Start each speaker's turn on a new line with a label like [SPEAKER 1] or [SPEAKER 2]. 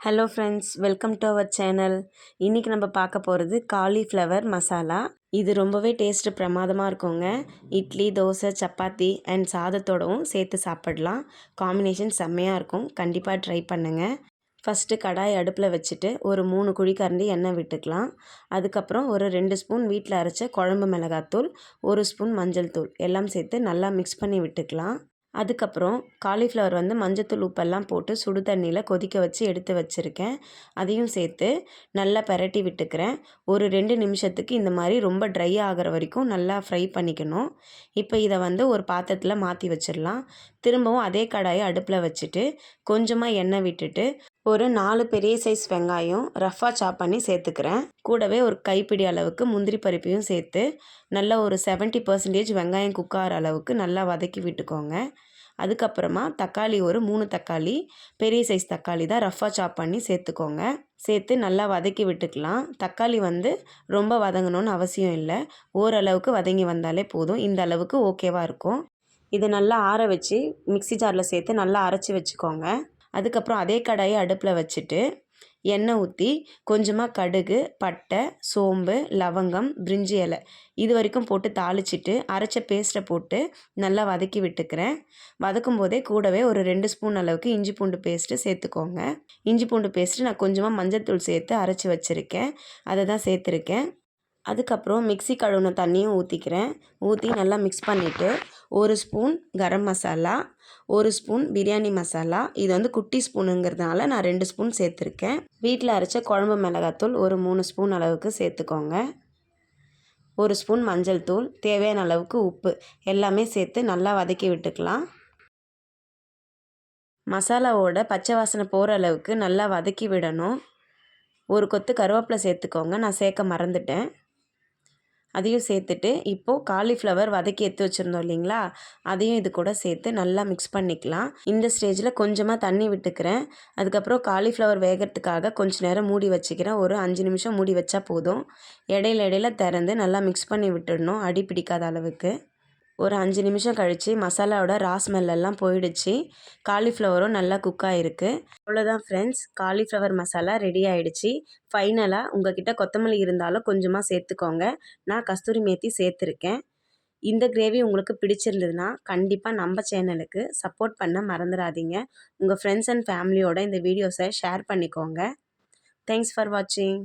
[SPEAKER 1] Hello friends, welcome to our channel. இன்றைக்கி நம்ம பார்க்க போகிறது காலிஃப்ளவர் மசாலா. இது ரொம்பவே டேஸ்ட்டு பிரமாதமாக இருக்குங்க. இட்லி, தோசை, சப்பாத்தி அண்ட் சாதத்தோடவும் சேர்த்து சாப்பிடலாம். காம்பினேஷன் செம்மையாக இருக்கும். கண்டிப்பாக ட்ரை பண்ணுங்கள். ஃபஸ்ட்டு கடாய் அடுப்பில் வச்சுட்டு ஒரு 3 குழிக்கரண்டி எண்ணெய் விட்டுக்கலாம். அதுக்கப்புறம் ஒரு 2 ஸ்பூன் வீட்டில் அரைச்ச குழம்பு மிளகாத்தூள், 1 ஸ்பூன் மஞ்சள் தூள் எல்லாம் சேர்த்து நல்லா மிக்ஸ் பண்ணி விட்டுக்கலாம். அதுக்கப்புறம் காலிஃப்ளவர் மஞ்சத்தூள் உப்பெல்லாம் போட்டு சுடு தண்ணியில் கொதிக்க வச்சு எடுத்து வச்சுருக்கேன். அதையும் சேர்த்து நல்லா பெரட்டி விட்டுக்கிறேன். ஒரு 2 நிமிஷத்துக்கு இந்த மாதிரி ரொம்ப ட்ரை ஆகிற வரைக்கும் நல்லா ஃப்ரை பண்ணிக்கணும். இப்போ இதை ஒரு பாத்திரத்தில் மாற்றி வச்சிடலாம். திரும்பவும் அதே கடாயை அடுப்பில் வச்சுட்டு கொஞ்சமாக எண்ணெய் விட்டுட்டு ஒரு 4 பெரிய சைஸ் வெங்காயம் ரஃப்பாக சாப் பண்ணி சேர்த்துக்கிறேன். கூடவே ஒரு கைப்பிடி அளவுக்கு முந்திரி பருப்பையும் சேர்த்து நல்லா ஒரு 70% வெங்காயம் குக் ஆகிற அளவுக்கு நல்லா வதக்கி விட்டுக்கோங்க. அதுக்கப்புறமா தக்காளி ஒரு 3 தக்காளி, பெரிய சைஸ் தக்காளி தான் ரஃப்பாக சாப் பண்ணி சேர்த்துக்கோங்க. சேர்த்து நல்லா வதக்கி விட்டுக்கலாம். தக்காளி ரொம்ப வதங்கணும்னு அவசியம் இல்லை. ஓரளவுக்கு வதங்கி வந்தாலே போதும். இந்த அளவுக்கு ஓகேவாக இருக்கும். இதை நல்லா ஆற வச்சு மிக்ஸி ஜாரில் சேர்த்து நல்லா அரைச்சி வச்சுக்கோங்க. அதுக்கப்புறம் அதே கடாயை அடுப்பில் வச்சுட்டு எண்ணெய் ஊற்றி கொஞ்சமாக கடுகு, பட்டை, சோம்பு, லவங்கம், பிரிஞ்சி இலை இது வரைக்கும் போட்டு தாளிச்சிட்டு அரைச்ச பேஸ்ட்டை போட்டு நல்லா வதக்கி விட்டுக்கிறேன். வதக்கும் போதே கூடவே ஒரு 2 ஸ்பூன் அளவுக்கு இஞ்சி பூண்டு பேஸ்ட்டு சேர்த்துக்கோங்க. இஞ்சி பூண்டு பேஸ்ட்டு நான் கொஞ்சமாக மஞ்சள்தூள் சேர்த்து அரைச்சி வச்சுருக்கேன். அதை தான் சேர்த்துருக்கேன். அதுக்கப்புறம் மிக்ஸி கழுவின தண்ணியும் ஊற்றிக்கிறேன். ஊற்றி நல்லா மிக்ஸ் பண்ணிவிட்டு 1 ஸ்பூன் கரம் மசாலா, 1 ஸ்பூன் பிரியாணி மசாலா, இது குட்டி ஸ்பூனுங்கிறதுனால நான் 2 ஸ்பூன் சேர்த்துருக்கேன். வீட்டில் அரைச்ச குழம்பு மிளகாத்தூள் ஒரு 3 ஸ்பூன் அளவுக்கு சேர்த்துக்கோங்க. 1 ஸ்பூன் மஞ்சள் தூள், தேவையான அளவுக்கு உப்பு எல்லாமே சேர்த்து நல்லா வதக்கி விட்டுக்கலாம். மசாலாவோட பச்சை வாசனை போகிற அளவுக்கு நல்லா வதக்கி விடணும். ஒரு கொத்து கருவேப்பிலை சேர்த்துக்கோங்க. நான் சேர்க்க மறந்துட்டேன். அதையும் சேர்த்துட்டு இப்போது காலிஃப்ளவர் வதக்கி எடுத்து வச்சுருந்தோம் இல்லைங்களா, அதையும் இது கூட சேர்த்து நல்லா மிக்ஸ் பண்ணிக்கலாம். இந்த ஸ்டேஜில் கொஞ்சமாக தண்ணி விட்டுக்கிறேன். அதுக்கப்புறம் காலிஃப்ளவர் வேகிறதுக்காக கொஞ்சம் நேரம் மூடி வச்சுக்கிறேன். ஒரு 5 நிமிஷம் மூடி வச்சா போதும். இடையில திறந்து நல்லா மிக்ஸ் பண்ணி விட்டுடணும், அடி பிடிக்காத அளவுக்கு. ஒரு 5 நிமிஷம் கழித்து மசாலாவோட ஸ்மெல்லாம் போயிடுச்சு. காலிஃப்ளவரும் நல்லா குக் ஆகிருக்கு. அவ்வளோதான் ஃப்ரெண்ட்ஸ், காலிஃப்ளவர் மசாலா ரெடி ஆகிடுச்சு. ஃபைனலாக உங்கள்கிட்ட கொத்தமல்லி இருந்தாலும் கொஞ்சமாக சேர்த்துக்கோங்க. நான் கஸ்தூரி மேத்தி சேர்த்துருக்கேன். இந்த கிரேவி உங்களுக்கு பிடிச்சிருந்ததுன்னா கண்டிப்பாக நம்ம சேனலுக்கு சப்போர்ட் பண்ண மறந்துடாதீங்க. உங்கள் ஃப்ரெண்ட்ஸ் அண்ட் ஃபேமிலியோட இந்த வீடியோஸை ஷேர் பண்ணிக்கோங்க. தேங்க்ஸ் ஃபார் வாட்சிங்.